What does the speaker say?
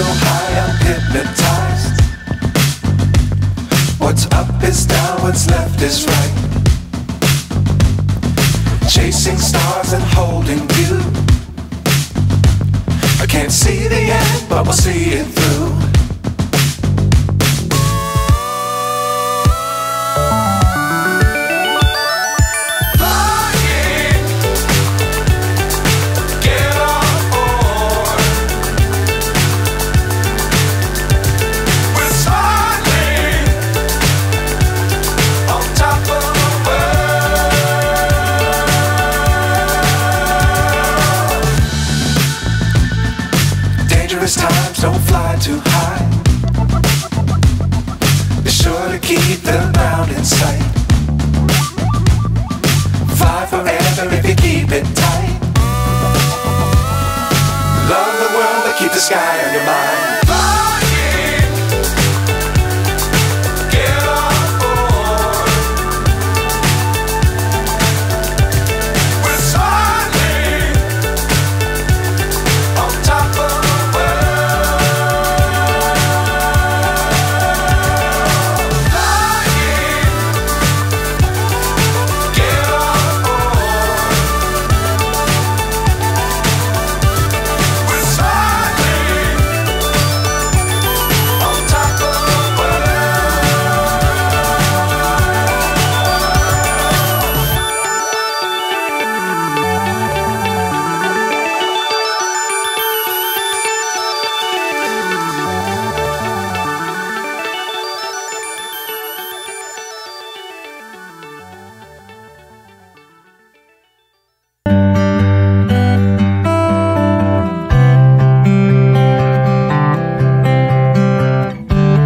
so high I'm hypnotized. What's up is down, what's left is right. Chasing stars and holding you. I can't see the end, but we'll see it through. Times don't fly too high. Be sure to keep the ground in sight. Fly forever if you keep it tight. Love the world but keep the sky on your mind.